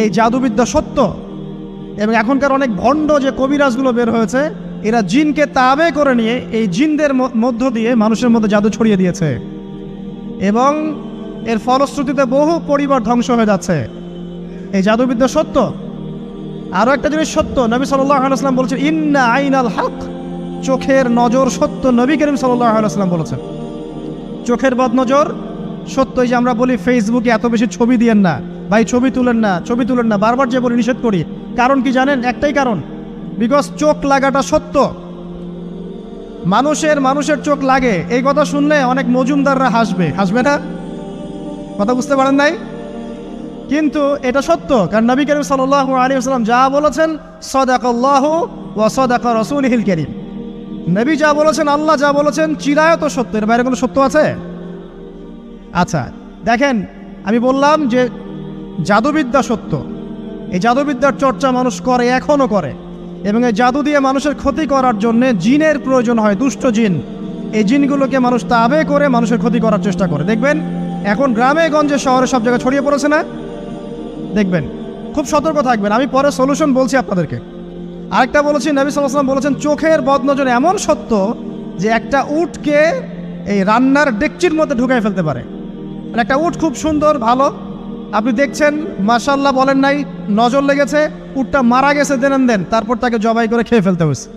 এই জাদুবিদ্যা সত্য। এবং এখনকার অনেক ভণ্ড যে কবিরাজগুলো বের হয়েছে, এরা জিনকে তাবে করে নিয়ে এই জিনদের মধ্য দিয়ে মানুষের মধ্যে জাদু ছড়িয়ে দিয়েছে, এবং এর ফলশ্রুতিতে বহু পরিবার ধ্বংস হয়ে যাচ্ছে। এই জাদুবিদ্যা সত্য। আরও একটা জিনিস সত্য, নবী সাল্লাল্লাহু আলাইহি ওয়াসাল্লাম বলেছেন ইন্না আইনাল হক, চোখের নজর সত্য। নবী করিম সাল্লাল্লাহু আলাইহি ওয়াসাল্লাম বলেছেন চোখের বদনজর সত্য। এই যে আমরা বলি ফেসবুকে এত বেশি ছবি দিয়েন না ভাই, ছবি তুলেন না, ছবি তুলেন না, বারবার যে বলি নিষেধ করি, কারণ কি জানেন? একটাই কারণ, বিকজ চোখ লাগাটা সত্য। মানুষের চোখ লাগে, এই কথা শুনলে অনেক মজুমদাররা হাসবে না? কথা বুঝতে পারেন নাই? কিন্তু এটা সত্য, কারণ নবী করিম সাল্লাল্লাহু আলাইহি ওয়াসাল্লাম যা বলেছেন সাদাকাল্লাহু ওয়া সাদাকা রাসূলুহুল কারীম। নবী যা বলেছেন, আল্লাহ যা বলেছেন চিরায়ত সত্য, এর বাইরে কোনো সত্য আছে? আচ্ছা দেখেন, আমি বললাম যে জাদুবিদ্যা সত্য। এই জাদুবিদ্যার চর্চা মানুষ করে, এখনও করে, এবং এই জাদু দিয়ে মানুষের ক্ষতি করার জন্য জিনের প্রয়োজন হয়, দুষ্ট জিন। এই জিনগুলোকে মানুষ তাবে করে মানুষের ক্ষতি করার চেষ্টা করে। দেখবেন এখন গ্রামে গঞ্জে শহরে সব জায়গায় ছড়িয়ে পড়েছে না? দেখবেন, খুব সতর্ক থাকবেন। আমি পরে সলিউশন বলছি আপনাদেরকে। আরেকটা বলেছি, নবী সাল্লাল্লাহু আলাইহি ওয়াসাল্লাম বলেছেন চোখের বদনজর এমন সত্য যে একটা উটকে এই রান্নার ডেকচির মধ্যে ঢুকাই ফেলতে পারে। মানে একটা উট খুব সুন্দর, ভালো, আপনি দেখছেন মাশাআল্লাহ বলেন নাই, নজর লেগেছে, উটটা মারা গেছে দেন, তারপর তাকে জবাই করে খেয়ে ফেলতে হয়েছে।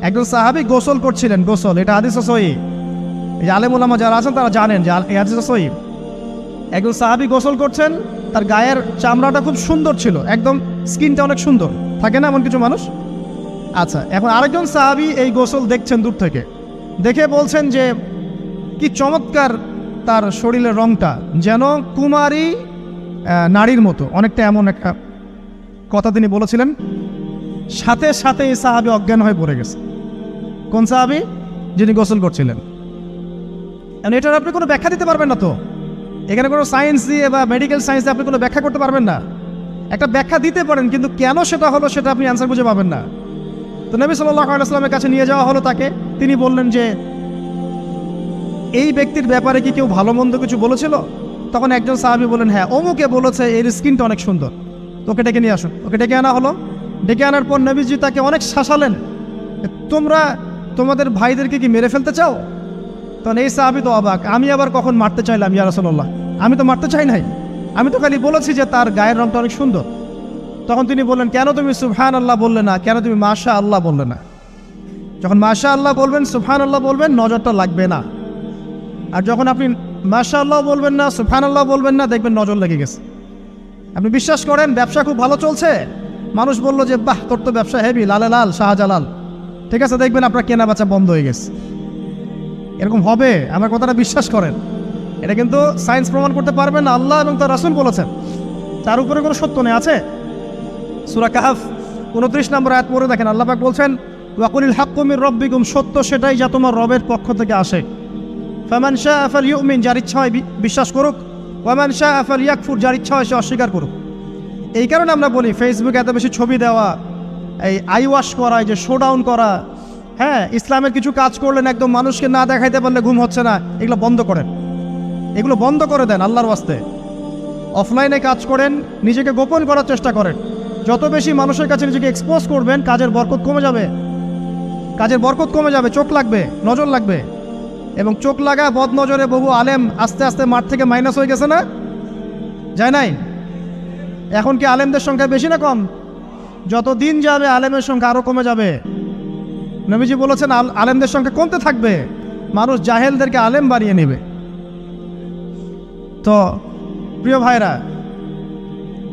একজন সাহাবী গোসল করছিলেন, গোসল, এটা হাদিস সহিহ। এই যে আলেম ওলামা যারা আছেন তারা জানেন যে এই হাদিস সহিহ। একজন সাহাবী গোসল করছেন, তার গায়ের চামড়াটা খুব সুন্দর ছিল, একদম স্কিনটা অনেক সুন্দর থাকে না এমন কিছু মানুষ? আচ্ছা, এখন আরেকজন সাহাবী এই গোসল দেখছেন দূর থেকে, দেখে বলছেন যে কি চমৎকার তার শরীরের রংটা, যেন কুমারী নারীর মতো, অনেকটা এমন একটা কথা তিনি বলেছিলেন। সাথে সাথে এই সাহাবী অজ্ঞান হয়ে পড়ে গেছে। কোন সাহাবী? যিনি গোসল করছিলেন। এটার আপনি কোনো ব্যাখ্যা দিতে পারবেন না তো, এখানে কোনো সায়েন্স দিয়ে বা মেডিকেল সায়েন্স দিয়ে আপনি কোনো ব্যাখ্যা করতে পারবেন না। একটা ব্যাখ্যা দিতে পারেন, কিন্তু কেন সেটা হলো সেটা আপনি অ্যান্সার খুঁজে পাবেন না। তো নবী সাল্লাল্লাহু আলাইহি ওয়াসাল্লামের কাছে নিয়ে যাওয়া হলো তাকে। তিনি বললেন যে এই ব্যক্তির ব্যাপারে কি কেউ ভালো মন্দ কিছু বলেছিল? তখন একজন সাহাবী বললেন হ্যাঁ, অমুকে বলেছে এর স্কিনটা অনেক সুন্দর, তোকে ডেকে নিয়ে আসুন। ওকে ডেকে আনা হলো। ডেকে আনার পর নবীজি তাকে অনেক শাসালেন, তোমরা তোমাদের ভাইদেরকে কি মেরে ফেলতে চাও? তখন এই সাহাবী তো অবাক, আমি আবার কখন মারতে চাইলাম ইয়া রাসূলুল্লাহ? আমি তো মারতে চাই নাই, আমি তো খালি বলেছি যে তার গায়ের রংটা অনেক সুন্দর। তখন তিনি বললেন, কেন তুমি সুবহানাল্লাহ বললে না, কেন তুমি মাশাআল্লাহ বললে না? যখন মাশাআল্লাহ বলবেন, সুবহানাল্লাহ বলবেন, নজরটা লাগবে না। আর যখন আপনি মাশাআল্লাহ বলবেন না, সুবহানাল্লাহ বলবেন না, দেখবেন নজর লেগে গেছে। আপনি বিশ্বাস করেন ব্যবসা খুব ভালো চলছে, মানুষ বললো যে বাহ তোর তো ব্যবসা হেভি, লালে লাল শাহজালাল, ঠিক আছে, দেখবেন আপনার কেনা বেচা বন্ধ হয়ে গেছে। এরকম হবে, আমার কথাটা বিশ্বাস করেন। এটা কিন্তু সায়েন্স প্রমাণ করতে পারবে না, আল্লাহ এবং তার রাসূল বলেছেন, তার উপরে কোনো সত্য নেই। আছে সূরা কাহফ 29 নম্বর আয়াত পড়ে দেখেন, আল্লাহ পাক বলছেন ওয়াকুলিল হাক্কু মির রাব্বিকুম, সত্য সেটাই যা তোমার রবের পক্ষ থেকে আসে। ফামান শাআ ফালইউমিন, যার ইচ্ছা হয় বিশ্বাস করুক, ওয়ামান শাআ ফালইয়াকফুর, যার ইচ্ছা হয় সে অস্বীকার করুক। এই কারণে আমরা বলি ফেসবুকে এত বেশি ছবি দেওয়া, এই আই ওয়াশ করা, এই যে শোডাউন করা, হ্যাঁ, ইসলামের কিছু কাজ করলেন একদম মানুষকে না দেখাইতে পারলে ঘুম হচ্ছে না, এগুলো বন্ধ করেন, এগুলো বন্ধ করে দেন আল্লাহর ওয়াস্তে। অফলাইনে কাজ করেন, নিজেকে গোপন করার চেষ্টা করেন। যত বেশি মানুষের কাছে নিজেকে এক্সপোজ করবেন, কাজের বরকত কমে যাবে, কাজের বরকত কমে যাবে, চোখ লাগবে, নজর লাগবে। এবং চোখ লাগা বদ নজরে বহু আলেম আস্তে আস্তে মাঠ থেকে মাইনাস হয়ে গেছে না? যায় নাই? এখন কি আলেমদের সংখ্যা বেশি না কম? যত দিন যাবে আলেমের সংখ্যা আরও কমে যাবে। নবীজি বলেছেন আলেমদের সংখ্যা কমতে থাকবে, মানুষ জাহেলদেরকে আলেম বানিয়ে নেবে। তো প্রিয় ভাইরা,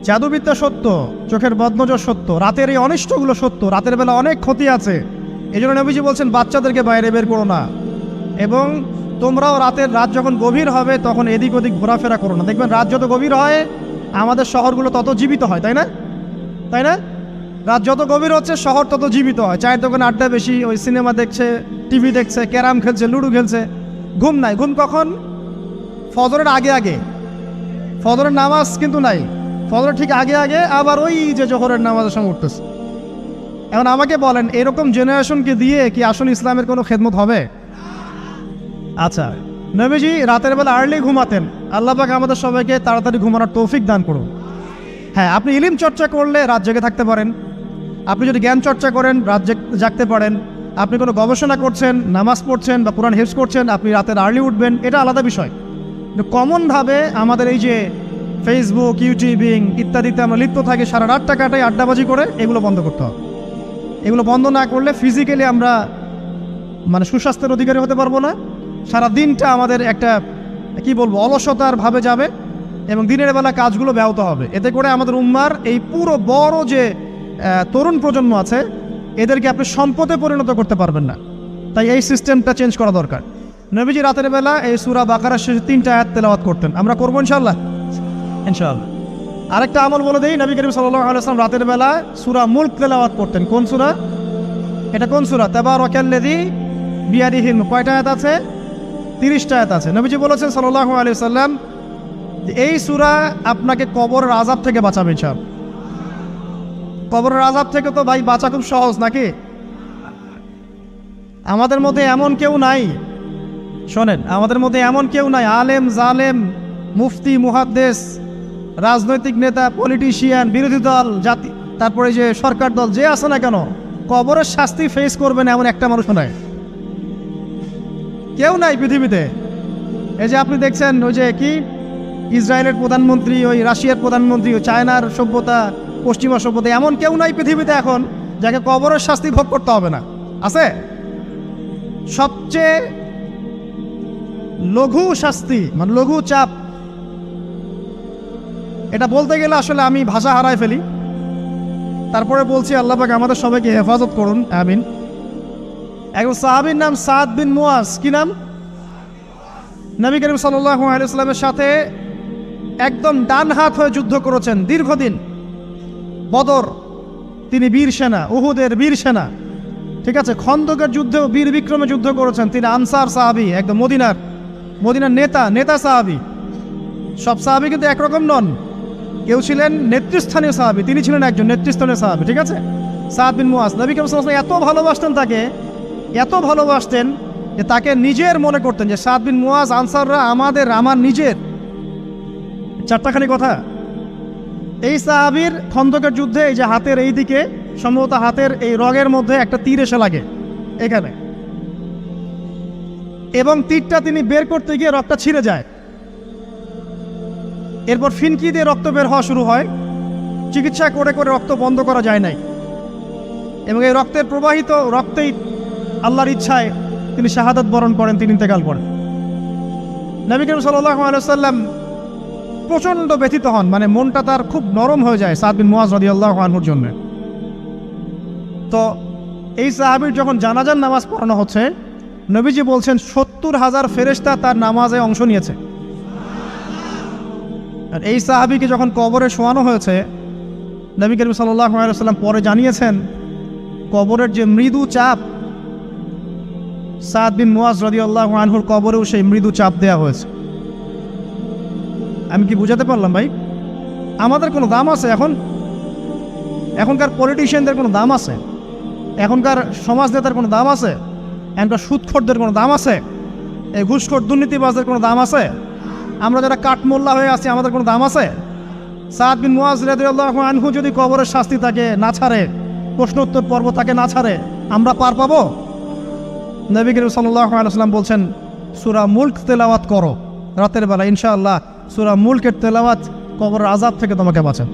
জাদুবিদ্যা সত্য, চোখের বদনজর সত্য, রাতের এই অনিষ্টগুলো সত্য, রাতের বেলা অনেক ক্ষতি আছে। এই জন্য নবীজি বলছেন বাচ্চাদেরকে বাইরে বের করো না, এবং তোমরাও রাত যখন গভীর হবে তখন এদিক ওদিক ঘোরাফেরা করো না। দেখবেন রাত যত গভীর হয় আমাদের শহরগুলো তত জীবিত হয়, তাই না? তাই না? রাত যত গভীর হচ্ছে শহর তত জীবিত হয়। চায়ের দোকানে আড্ডা বেশি, ওই সিনেমা দেখছে, টিভি দেখছে, ক্যারাম খেলছে, লুডো খেলছে, ঘুম নাই। ঘুম কখন? ফজরের আগে আগে। ফজরের নামাজ কিন্তু নাই, ফজরের ঠিক আগে আগে, আবার ওই যে জোহরের নামাজের সঙ্গে উঠতেছে। এখন আমাকে বলেন, এরকম জেনারেশনকে দিয়ে কি আসলে ইসলামের কোনো খেদমত হবে? আচ্ছা, নবীজি রাতের বেলা আর্লি ঘুমাতেন, আল্লাহ পাক আমাদের সবাইকে তাড়াতাড়ি ঘুমানোর তৌফিক দান করুন। হ্যাঁ, আপনি ইলম চর্চা করলে রাত জেগে থাকতে পারেন, আপনি যদি জ্ঞান চর্চা করেন রাত জাগতে পারেন, আপনি কোনো গবেষণা করছেন, নামাজ পড়ছেন বা কোরআন হেফজ করছেন, আপনি রাতের আর্লি উঠবেন, এটা আলাদা বিষয়। কিন্তু কমনভাবে আমাদের এই যে ফেসবুক, ইউটিউবিং ইত্যাদিতে আমরা লিপ্ত থাকি, সারা রাতটা কাটাই আড্ডাবাজি করে, এগুলো বন্ধ করতে হবে। এগুলো বন্ধ না করলে ফিজিক্যালি আমরা মানে সুস্বাস্থ্যের অধিকারী হতে পারবো না। সারা দিনটা আমাদের একটা কি বলবো অলসতার ভাবে যাবে এবং দিনের বেলা কাজগুলো ব্যাহত হবে। এতে করে আমাদের উম্মার এই পুরো বড় যে তরুণ প্রজন্ম আছে এদেরকে আপনি সম্পদে পরিণত করতে পারবেন না। তাই এই সিস্টেমটা চেঞ্জ করা দরকার। নবীজি রাতের বেলা এই সূরা বাকারার শেষে 3টা আয়াত তেলাওয়াত করতেন। আমরা করবো ইনশাআল্লাহ। আরেকটা আমল বলে দেই, নবী করিম সাল্লাল্লাহু আলাইহি ওয়াসাল্লাম রাতের বেলা সূরা মুলক তেলাওয়াত করতেন। কোন সূরা এটা? কোন সূরা? তাবারাকাল্লাযী বিয়াদিহিল মুলক। কয়টা আয়াত আছে? 30টা আয়াত আছে। নবীজি বলেছেন সাল্লাল্লাহু আলাইহি ওয়াসাল্লাম এই সূরা আপনাকে কবরের আযাব থেকে বাঁচাবে ইনশাআল্লাহ। কবরের আযাব থেকে তো ভাই বাঁচা খুব সহজ নাকি? আমাদের মধ্যে এমন কেউ নাই, শোনেন, আমাদের মধ্যে এমন কেউ নাই আলেম জালেম মুফতি মুহাদ্দিস রাজনৈতিক নেতা পলিটিশিয়ান বিরোধী দল জাতি তারপরে যে সরকার দল যে আছে না কেন কবরের শাস্তি ফেস করবে না এমন একটা মানুষ নাই, কেউ নাই পৃথিবীতে। এই যে আপনি দেখছেন ওই যে কি ইসরায়েলের প্রধানমন্ত্রী, ওই রাশিয়ার প্রধানমন্ত্রী, ওই চায়নার সভ্যতা, পশ্চিমা সভ্যতা, এমন কেউ নাই পৃথিবীতে এখন যাকে কবরের শাস্তি ভোগ করতে হবে না। আছে? সবচেয়ে লঘু শাস্তি মানে লঘু চাপ, এটা বলতে গেলে আসলে আমি ভাষা হারায় ফেলি। তারপরে বলছি আল্লাহ পাক আমাদের সবাইকে হেফাজত করুন, আমিন। একজন সাহাবীর নাম সাদ বিন মুয়াজ। কি নাম? নবী করিম সাল্লাল্লাহু আলাইহি ওয়াসাল্লামের সাথে একদম ডান হাত হয়ে যুদ্ধ করেছেন দীর্ঘদিন। বদর তিনি বীর সেনা, উহুদের বীর সেনা, ঠিক আছে। খন্দকের যুদ্ধেও বীর বিক্রমে যুদ্ধ করেছেন। তিনি আনসার সাহাবী, একদম মদিনার নেতা সাহাবী। সব সাহাবী কিন্তু একরকম নন, কেউ ছিলেন নেতৃস্থানীয় সাহাবী, তিনি ছিলেন একজন নেতৃস্থানীয় সাহাবী, ঠিক আছে। সাদ বিন মুয়াজ নবী করিম সাল্লাল্লাহু আলাইহি ওয়াসাল্লাম এত ভালোবাসতেন তাকে, এত ভালোবাসতেন যে তাকে নিজের মনে করতেন যে সাদ বিন মুয়াজ আনসাররা আমার নিজের। চারটাখানি কথা। এই সাহাবীর খন্দকের যুদ্ধে এই যে হাতের এই দিকে সম্ভবত হাতের এই রগের মধ্যে একটা তীর এসে লাগে এখানে, এবং তীরটা তিনি বের করতে গিয়ে রক্তটা ছিঁড়ে যায়। এরপর ফিনকি দিয়ে রক্ত বের হওয়া শুরু হয়। চিকিৎসা করে করে রক্ত বন্ধ করা যায় নাই, এবং এই রক্তের প্রবাহিত রক্তেই আল্লাহর ইচ্ছায় তিনি শাহাদাত বরণ করেন, তিনি ইন্তেকাল করেন। নবী করিম সাল্লাল্লাহু আলাইহি ওয়াসাল্লাম প্রচণ্ড ব্যথিত হন, মানে মনটা তার খুব নরম হয়ে যায় সাদ বিন মুয়াজ রাদিয়াল্লাহু আনহুর জন্য। তো এই সাহাবীর যখন জানাজার নামাজ পড়ানো হচ্ছে, নবীজি বলছেন 70,000 ফেরেশতা তার নামাজে অংশ নিয়েছে। আর এই সাহাবীকে যখন কবরে শোয়ানো হয়েছে, নবী করিম সাল্লাল্লাহু আলাইহি ওয়াসাল্লাম পরে জানিয়েছেন কবরের যে মৃদু চাপ, সাদ বিন মুয়াজ রাদিয়াল্লাহু আনহুর কবরেও সেই মৃদু চাপ দেওয়া হয়েছে। আমি কি বুঝাতে পারলাম ভাই? আমাদের কোনো দাম আছে এখনকার পলিটিশিয়ানদের কোনো দাম আছে? এখনকার সমাজ নেতার কোনো দাম আছে? এখনকার সুদখোরদের কোনো দাম আছে? এই ঘুষখোর দুর্নীতিবাজদের কোনো দাম আছে? আমরা যারা কাঠমোল্লা হয়ে আছি আমাদের কোনো দাম আছে? সাদ বিন মুয়াজ রাদিয়াল্লাহু আনহু যদি কবরের শাস্তি তাকে না ছাড়ে, প্রশ্নোত্তর পর্ব তাকে না ছাড়ে, আমরা পার পাবো? নবী করিম সাল্লাল্লাহু আলাইহি ওয়াসাল্লাম বলছেন সূরা মুলক তেলাওয়াত করো রাতের বেলা, ইনশাআল্লাহ সূরা মুলকের তেলাওয়াত কবরের আযাব থেকে তোমাকে বাঁচাবে।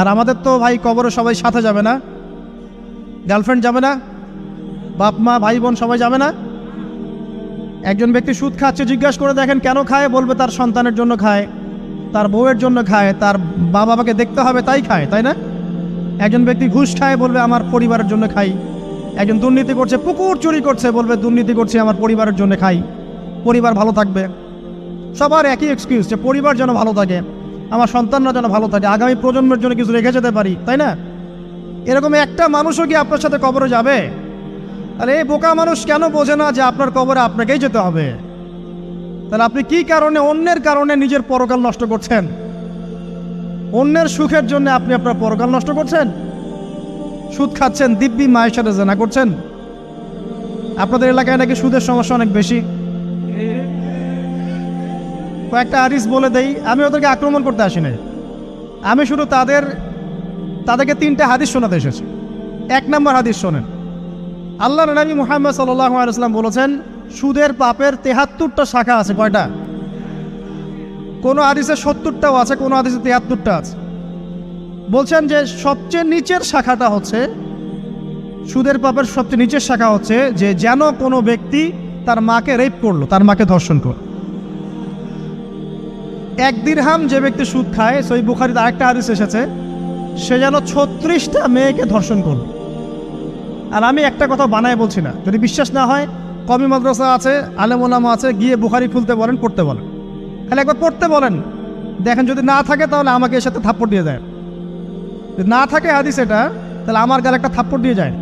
আর আমাদের তো ভাই কবরে সবাই সাথে যাবে না, গার্লফ্রেন্ড যাবে না, বাপ মা ভাই বোন সবাই যাবে না। একজন ব্যক্তি সুদ খাচ্ছে, জিজ্ঞাসা করে দেখেন কেন খায়, বলবে তার সন্তানের জন্য খায়, তার বউয়ের জন্য খায়, তার বাবাকে দেখতে হবে তাই খায়, তাই না? একজন ব্যক্তি ঘুষ খায়, বলবে আমার পরিবারের জন্য খাই। একজন দুর্নীতি করছে, পুকুর চুরি করছে, বলবে দুর্নীতি করছে আমার পরিবারের জন্য খাই, পরিবার ভালো থাকবে। সবার একই এক্সকিউজ যে পরিবার যেন ভালো থাকে, আমার সন্তানরা যেন ভালো থাকে, আগামী প্রজন্মের জন্য কিছু রেখে যেতে পারি, তাই না? এরকম একটা মানুষও কি আপনার সাথে কবরে যাবে? আর এই বোকা মানুষ কেন বোঝে না যে আপনার কবরে আপনাকেই যেতে হবে? তাহলে আপনি কি কারণে অন্যের কারণে নিজের পরকাল নষ্ট করছেন? অন্যের সুখের জন্য আপনি আপনার পরকাল নষ্ট করছেন। সুদ খাচ্ছেন, দিব্যি মায়ের সাথে জেনা করছেন। আপনাদের এলাকায় নাকি সুদের সমস্যা অনেক বেশি। কয়েকটা হাদিস বলে দেই, আমি ওদেরকে আক্রমণ করতে আসি না। আমি শুধু তাদেরকে 3টা হাদিস শোনাতে এসেছি। 1 নম্বর হাদিস শোনেন। আল্লাহর নবী মুহাম্মদ সাল্লাল্লাহু আলাইহি ওয়াসাল্লাম বলেছেন, সুদের পাপের 73টা শাখা আছে। কয়টা? কোনো হাদিসে 70টাও আছে, কোনো হাদিসে 73টা আছে। বলছেন যে সবচেয়ে নিচের শাখাটা হচ্ছে, সুদের পাপের সবচেয়ে নিচের শাখা হচ্ছে যে যেন কোনো ব্যক্তি তার মাকে রেপ করলো, তার মাকে ধর্ষণ করলো। 1 দিরহাম যে ব্যক্তি সুদ খায়, সহিহ বুখারীতে আরেকটা হাদিস এসেছে, সে যেন 36টা মেয়েকে ধর্ষণ করলো। আর আমি একটা কথা বানায় বলছি না, যদি বিশ্বাস না হয় কওমি মাদ্রাসা আছে, আলেম ওলামা আছে, গিয়ে বুখারী খুলতে বলেন, পড়তে বলেন, খালি একবার পড়তে বলেন, দেখেন যদি না থাকে তাহলে আমাকে এর সাথে থাপ্পড় দিয়ে যায়। যদি না থাকে হাদিস এটা, তাহলে আমার গালে একটা থাপ্পড় দিয়ে যায়।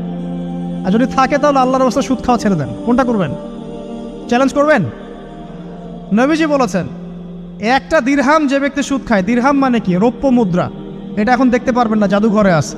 আর যদি থাকে তাহলে আল্লাহর রাস্তায় সুদ খাওয়া ছেড়ে দেন। কোনটা করবেন? চ্যালেঞ্জ করবেন? নবীজি বলেছেন, 1টা দিরহাম যে ব্যক্তি সুদ খায়, দিরহাম মানে কি? রৌপ্য মুদ্রা। এটা এখন দেখতে পারবেন না, জাদুঘরে আছে।